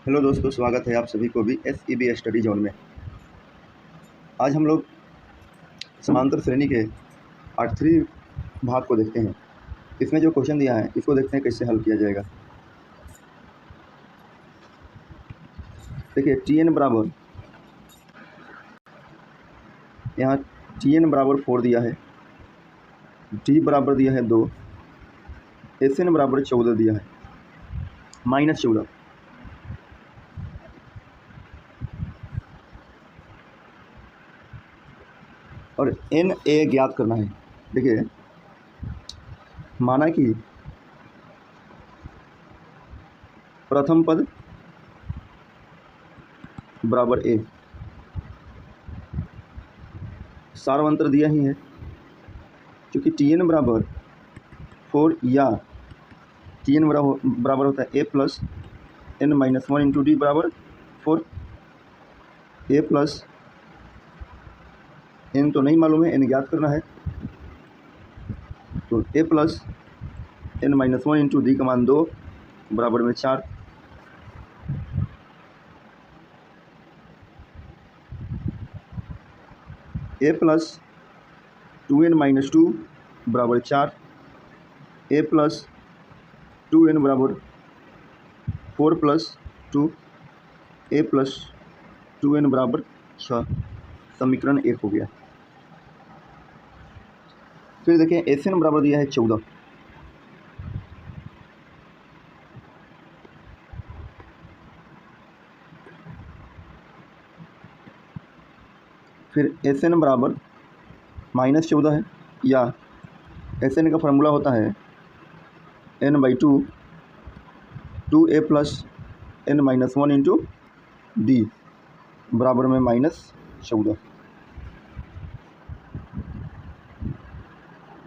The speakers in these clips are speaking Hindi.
हेलो दोस्तों, स्वागत है आप सभी को भी SEB स्टडी जोन में। आज हम लोग समांतर श्रेणी के 8th भाग को देखते हैं। इसमें जो क्वेश्चन दिया है इसको देखते हैं कैसे हल किया जाएगा। देखिए Tn बराबर, यहाँ Tn बराबर 4 दिया है, D बराबर दिया है 2, Sn बराबर 14 दिया है, -14। और Na ज्ञात करना है। देखिए माना कि प्रथम पद बराबर A, सार्वंतर दिया ही है क्योंकि Tn बराबर 4 या Tn बराबर होता है A plus n-1 into D बराबर 4। A प्लस n तो नहीं मालूम है, n ज्ञात करना है, तो A plus n-1 into D का मान 2 बराबर में 4। A प्लस 2n-2 बराबर 4, A प्लस 2n बराबर 4 प्लस 2, A प्लस 2n बराबर 6। समीकरण 1 हो गया। फिर देखें Sn बराबर दिया है 14, फिर Sn बराबर -14 है, या Sn का फार्मूला होता है n/2 2A plus n-1 into D बराबर में -14।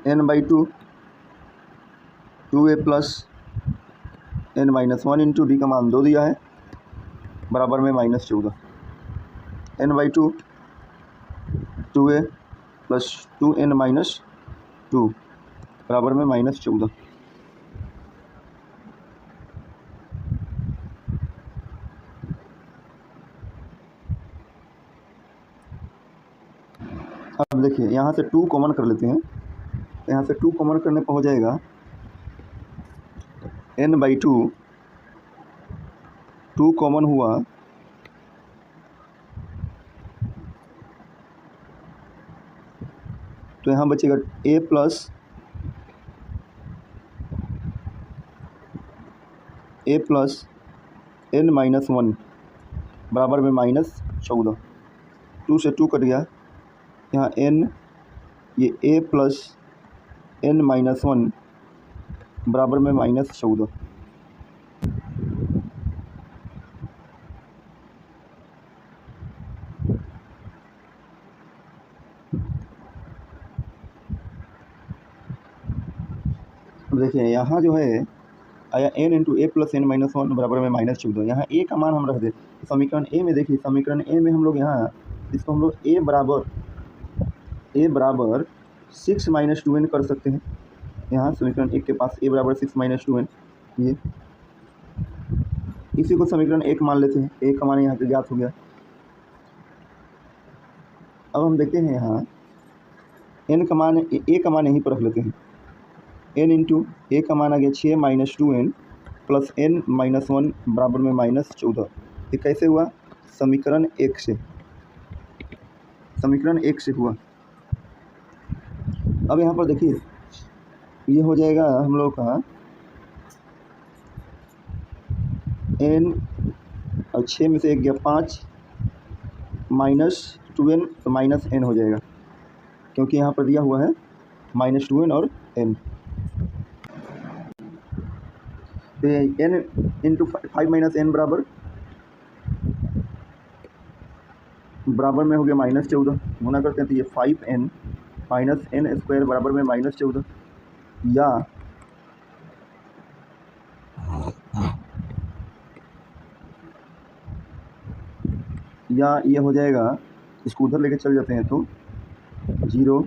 n/2 2A plus n-1 into D का मान 2 दिया है बराबर में -14। n/2 2A प्लस 2n-2 बराबर में -14। अब देखिए यहाँ से 2 कॉमन कर लेते हैं। यहाँ से 2 कॉमन करने पर हो जाएगा n/2, 2 कॉमन हुआ तो यहाँ बचेगा A प्लस n-1 बराबर में -14। 2 से 2 कट गया, यहाँ n, ये A प्लस n-1 बराबर में -14। अब देखिए यहाँ जो है आया n into A plus n-1 बराबर में -14। यहाँ A का मान हम रख दें समीकरण A में। देखिए समीकरण A में हम लोग यहाँ इसको हम लोग A बराबर 6 - 2n कर सकते हैं। यहाँ समीकरण 1 के पास A बराबर 6 - 2n, ये इसी को समीकरण 1 मान लेते हैं। A का मान यहाँ पे ज्ञात हो गया। अब हम देखते हैं यहाँ n का मान, A का मान यहीं पर रख लेते हैं। n इंटू A का मान आ गया 6 - 2n प्लस n-1 बराबर में -14। ये कैसे हुआ? समीकरण 1 से, समीकरण 1 से हुआ। अब यहाँ पर देखिए ये हो जाएगा हम लोग का n, और 6 में से 1 गया 5 -2n, तो -n हो जाएगा क्योंकि यहाँ पर दिया हुआ है -2n और n। तो n इंटू 5 - n बराबर में हो गया -14। गुना करते हैं तो ये 5n - n स्क्वायर बराबर में -14, या ये हो जाएगा, इसको उधर लेके चल जाते हैं तो 0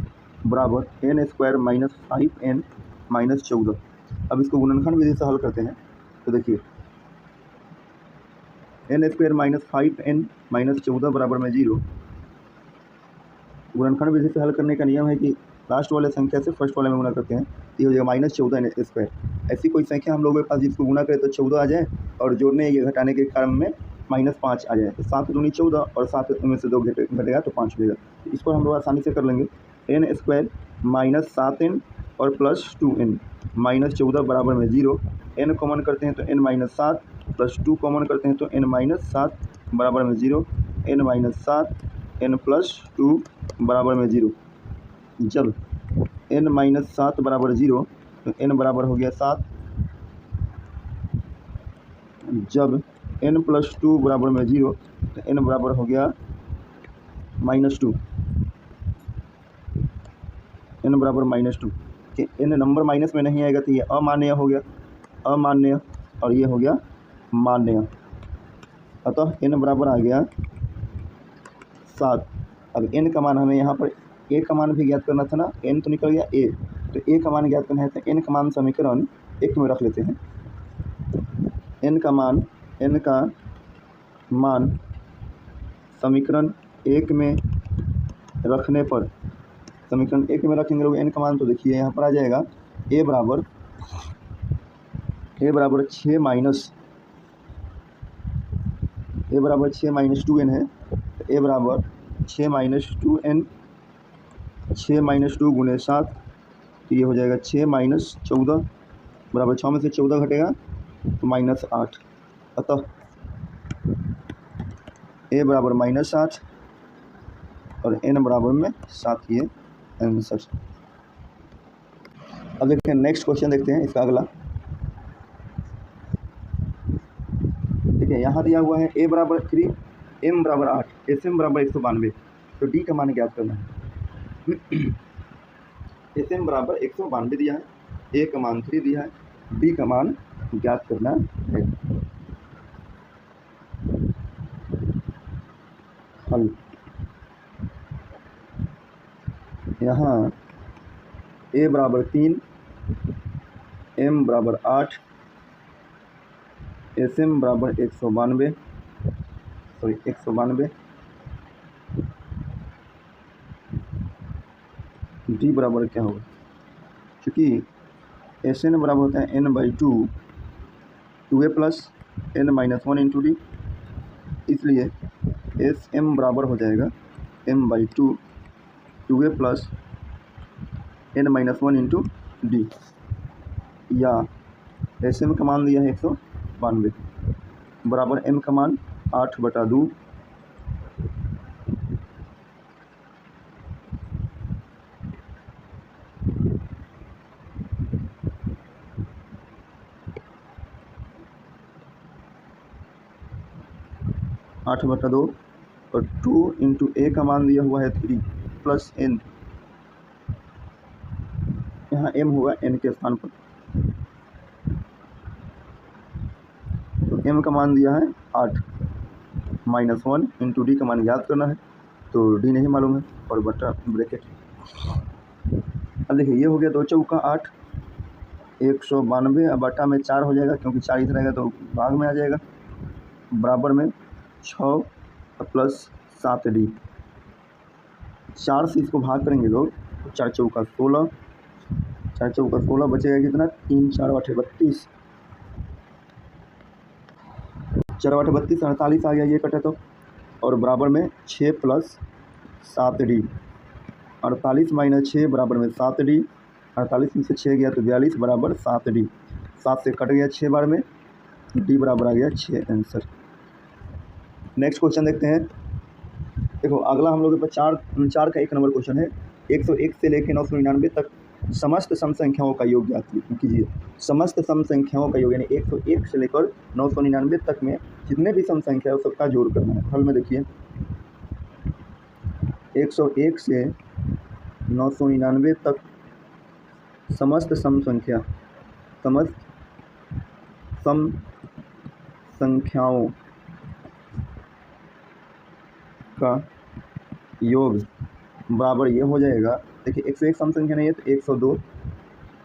बराबर n स्क्वायर -5n -14। अब इसको गुणनखंड विधि से हल करते हैं तो देखिए N square minus 5n minus 14 बराबर में 0। गुणनखंड विधि से हल करने का नियम है कि लास्ट वाले संख्या से फर्स्ट वाले में गुणा करते हैं। ये हो जाएगा -14 एन स्क्वायर। ऐसी कोई संख्या हम लोगों के पास जिसको गुणा करें तो 14 आ जाए और जोड़ने या घटाने के क्रम में -5 आ जाए, तो 7 दूनी 14 और 7 में से 2 घटेगा तो 5 हो जाएगा। इसको हम लोग आसानी से कर लेंगे। एन स्क्वायर माइनस 7n और प्लस 2n माइनस 14 बराबर में 0। n कॉमन करते हैं तो n माइनस 7 प्लस 2 कॉमन करते हैं तो n माइनस 7 बराबर में 0। n माइनस 7 n प्लस 2 बराबर में 0। जब n माइनस 7 बराबर 0 तो n बराबर हो गया 7। जब n प्लस 2 बराबर में 0 तो n बराबर हो गया -2। n बराबर -2 कि n नंबर माइनस में नहीं आएगा तो ये अमान्य हो गया, अमान्य, और ये हो गया मान्य। अतः n बराबर आ गया 7। अब n का मान हमें यहाँ पर a का मान भी ज्ञात करना था ना, n तो निकल गया a, तो a का मान ज्ञात करना है तो n का मान समीकरण 1 में रख लेते हैं। n का मान समीकरण 1 में रखने पर, समीकरण 1 में रखेंगे लोग n का मान, तो देखिए यहाँ पर आ जाएगा a बराबर 6 माइनस 2n है, तो a बराबर 6 माइनस 2 गुणे 7, तो ये हो जाएगा 6 माइनस 14 बराबर 6 में से 14 घटेगा तो -8। अतः a बराबर -8 और n बराबर में 7 ये आंसर। अब देखते हैं नेक्स्ट क्वेश्चन, देखते हैं इसका अगला। ठीक है, यहाँ दिया हुआ है a बराबर 3, m बराबर 8, sm बराबर 192, तो d का मान ज्ञात करना है। sm बराबर 192 दिया है, a का मान 3 दिया है, d का मान ज्ञात करना है। हल, यहाँ a बराबर 3, m बराबर 8, sm बराबर 192, डी बराबर क्या होगा, क्योंकि एस एन बराबर होता है n/2 2a plus n minus 1 into D, इसलिए एस एम बराबर हो जाएगा m/2 2a plus n minus 1 into D, या एस एम का मान दिया है 192 बराबर m का मान 8/2 8/2 और 2 इंटू a का मान दिया हुआ है 3 प्लस n, यहाँ m होगा n के स्थान पर, तो m का मान दिया है 8 माइनस 1 इंटू डी का मान याद करना है, तो d नहीं मालूम है और बटा ब्रैकेट। अब देखिए ये हो गया 2 चौका 8, 192, अब बटा में 4 हो जाएगा क्योंकि 4 इधर रहेगा तो भाग में आ जाएगा, बराबर में 6 प्लस 7d, 4 से इसको भाग करेंगे लोग, 4 चौका 16, 4 चौका 16 बचेगा कितना, 3 4 8 32, 4 8 32 48 आ गया, ये कटा तो, और बराबर में 6 प्लस 7d, 48 माइनस 6 बराबर में 7d, 48 में से 6 गया तो 42 बराबर 7d, 7 से कट गया 6 बार में, d बराबर आ गया 6 आंसर। नेक्स्ट क्वेश्चन देखते हैं। देखो अगला हम लोग के पास 4 का 1 नंबर क्वेश्चन है। 101 से लेकर 999 तक समस्त सम संख्याओं का योग ज्ञात कीजिए। समस्त सम संख्याओं का योग यानी 101 से लेकर 999 तक में जितने भी सम संख्या है सबका जोड़ करना है। हल में देखिए 101 से 999 तक समस्त सम संख्याओं का योग बराबर ये हो जाएगा। देखिए 101 सम संख्या नहीं है तो 102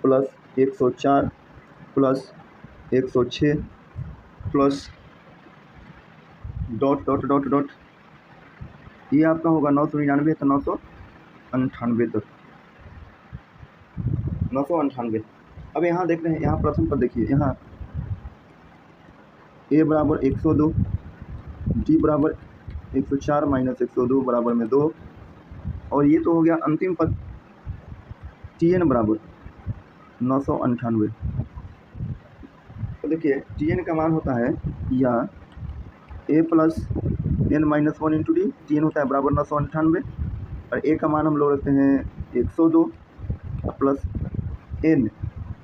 plus 104 plus 106 plus dot dot dot dot, ये आपका होगा 999 तो 998 तक, 998। अब यहाँ देख रहे हैं, यहाँ प्रथम पर देखिए, यहाँ a बराबर 102, d बराबर 104 माइनस 102 बराबर में 2, और ये तो हो गया अंतिम पद tn बराबर 998। तो देखिए tn का मान होता है या a plus n minus 1 into D, tn होता है बराबर 998, और a का मान हम लोग रखते हैं 102 प्लस n,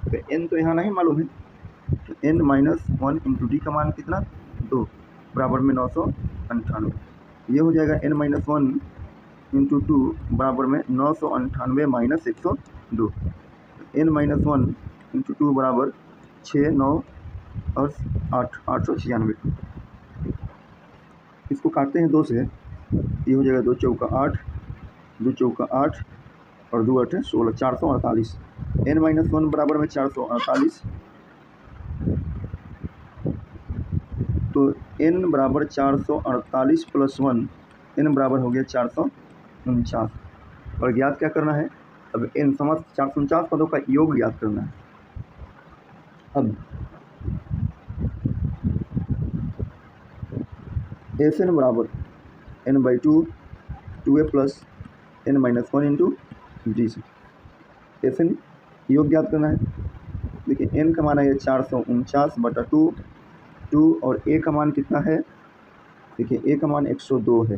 तो n तो यहाँ नहीं मालूम है, तो n माइनस 1 इंटू डी का मान कितना 2 बराबर में 998, ये हो जाएगा n माइनस 1 इंटू 2 बराबर में 998 माइनस 102, n माइनस 1 इंटू 2 बराबर 6, 9 और 8, 896। इसको काटते हैं 2 से, ये हो जाएगा 2 चौका 8, 2 चौका 8 और 2 8 16, 448। n माइनस 1 बराबर में 448, तो n बराबर 448 प्लस 1, n बराबर हो गया 449, और ज्ञात क्या करना है, अब n समस्त 449 पदों का योग ज्ञात करना है। अब Sn बराबर n/2 2a plus n minus 1 into D से Sn योग ज्ञात करना है। देखिए n का मान है 449 बटा 2 और a का मान कितना है, देखिए a का मान 102 है,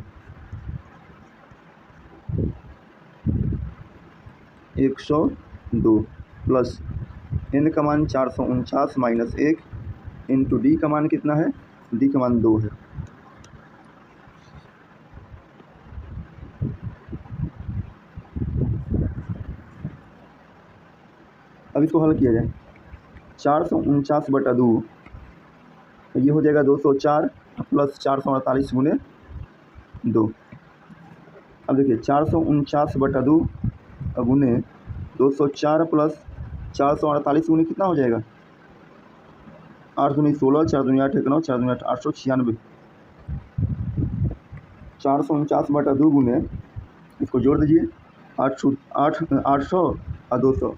102 प्लस n का मान 449 माइनस 1 इंटू डी का मान कितना है, डी का मान 2 है। अब इसको हल किया जाए, 449 बटा 2, तो ये हो जाएगा 204 प्लस 448 गुने 2। अब देखिए 449 बटा 2 गुने 204 प्लस 448 गुने कितना हो जाएगा, 8 दूनी 16, 4 दूनी 8, 1 9, 4 दूनी 8, 896। 449 बटा 2 गुने, इसको जोड़ दीजिए, 800 और 200,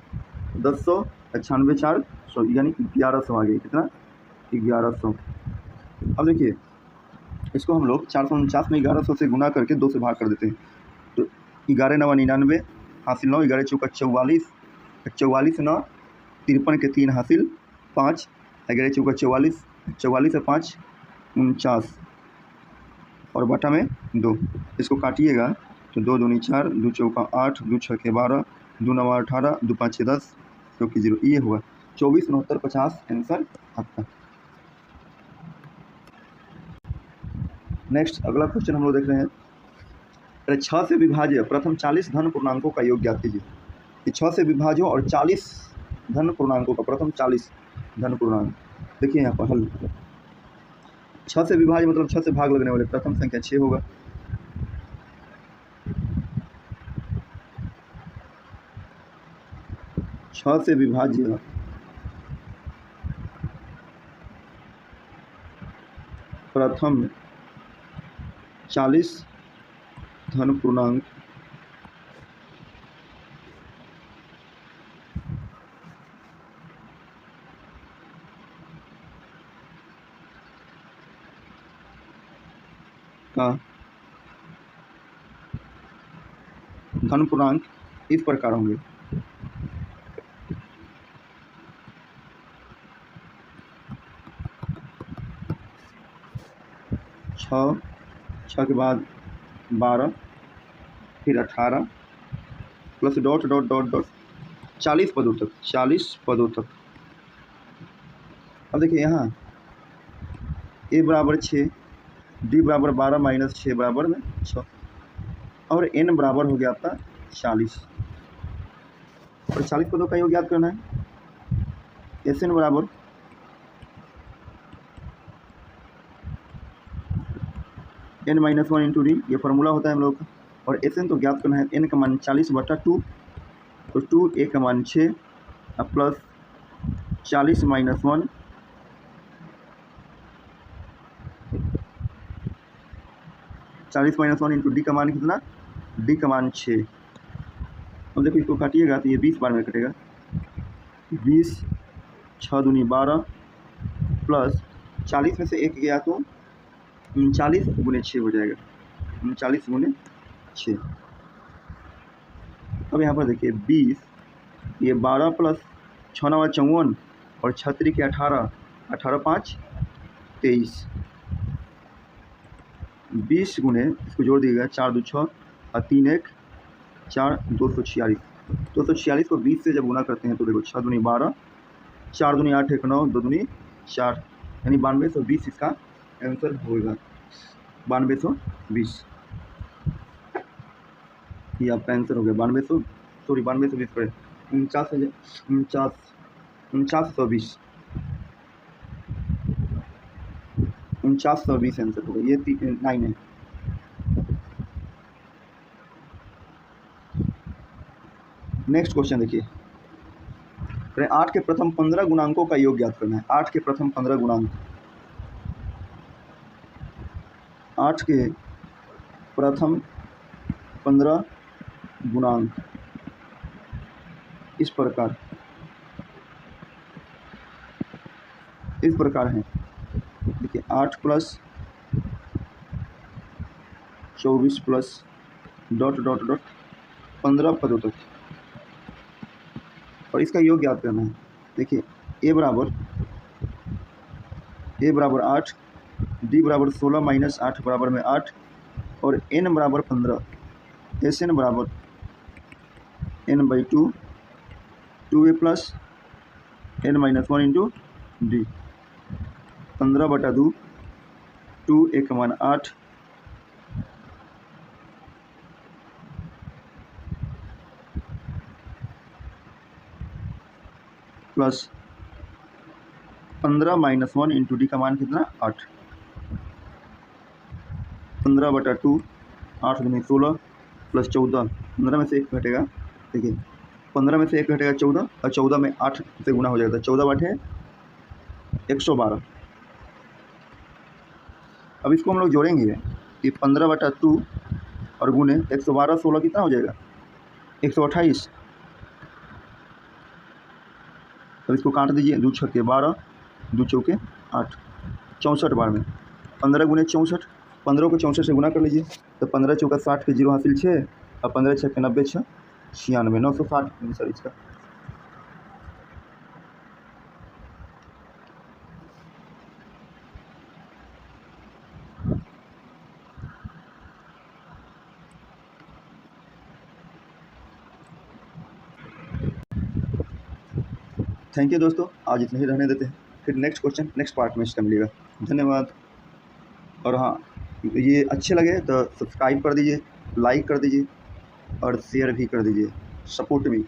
1096, 400 यानी 1100 आ गया, कितना 1100। अब देखिए इसको हम लोग 449 में 1100 से गुना करके 2 से भाग कर देते हैं, तो 11 9 99 हासिल 9, 11 चौका 44, 44 9 53 के 3 हासिल 5, 11 चौका 44, 44 से 5 49 और बटा में 2, इसको काटिएगा तो 2 दूनी 4, 2 चौका 8, 2 छः के 12, 2 9 18, 2 5 6 10, क्योंकि 0, ये हुआ 24 69 50 आंसर आपका। नेक्स्ट अगला क्वेश्चन हम लोग देख रहे हैं, 6 से विभाज्य प्रथम 40 धन पूर्णांकों का योग ज्ञात कीजिए। 6 से विभाज्य और 40 धन पूर्णांकों का, प्रथम 40 धन पूर्णांक, देखिए यहाँ पर हल, 6 से विभाज्य मतलब 6 से भाग लगने वाले, प्रथम संख्या 6 होगा, छः से विभाज्य प्रथम 40 धन पूर्णांक का धन पूर्णांक इस प्रकार होंगे, छः के बाद 12 फिर 18 plus dot dot dot dot 40 पदों तक, 40 पदों तक। अब देखिए यहाँ a बराबर 6, d बराबर 12 माइनस 6 बराबर में 6, और n बराबर हो गया आपका 40, और 40 पदों का योग याद करना है। Sn बराबर n माइनस 1 इंटू डी, ये फार्मूला होता है हम लोग का, और Sn तो ज्ञात करना है, n का मान 40 बटा 2, तो 2, a का मान 6 plus 40 minus 1 40 minus 1 into D का मान कितना, डी का मान 6। अब देखो इसको काटिएगा तो ये 20 बार में कटेगा, 20 6 दूनी 12 प्लस 40 में से 1 गया तो 39 गुने 6 हो जाएगा, 39 गुने 6। अब यहाँ पर देखिए 20, ये 12 प्लस 6 9 54 और 36 के 18, 18 5 23, 20 गुने इसको जोड़ दीजिएगा 4 2 6 और 3 1 4 246। 246 को 20 से जब गुना करते हैं तो देखो 6 दूनी 12, 4 दूनी 8 1 9, 2 दूनी 4, यानी 9220 इसका आंसर होगा, 9220 ये आपका आंसर हो गया। 9220 पर 4920 आंसर होगा, ये 9 है। नेक्स्ट क्वेश्चन देखिए, 8 के प्रथम 15 गुणांकों का योग ज्ञात करना है। 8 के प्रथम 15 गुणांक, 8 के प्रथम 15 गुणांक इस प्रकार हैं। देखिए 8 plus 24 plus dot dot dot 15 पदों तक, और इसका योग ज्ञात करना है। देखिए a बराबर 8, d बराबर 16 माइनस 8 बराबर में 8 और n बराबर 15, Sn बराबर n/2, 2a plus n minus 1 into D, 15/2, 2a का मान 8 प्लस 15 माइनस 1 इंटू डी का मान कितना, 8, 15/2, 8 दूनी 16 प्लस 14, 15 में से 1 घटेगा। देखिए 15 में से 1 घटेगा 14 और 14 में 8 से गुना हो जाएगा, 14/112। अब इसको हम लोग जोड़ेंगे कि 15/2 और गुने 112, 16 कितना हो जाएगा, 128। अब इसको काट दीजिए, 2 छक्के 12, 2 चौके 8, 64 बार में 15 गुने 64, 15 को 64 से गुना कर लीजिए तो 15 चौका 60 के 0 हासिल 6 और 15 छक्के 90 6 96, 960 आंसर इसका। थैंक यू दोस्तों, आज इतना ही रहने देते हैं, फिर नेक्स्ट क्वेश्चन नेक्स्ट पार्ट में इसका मिलेगा। धन्यवाद। और हाँ, ये अच्छे लगे तो सब्सक्राइब कर दीजिए, लाइक कर दीजिए और शेयर भी कर दीजिए, सपोर्ट भी।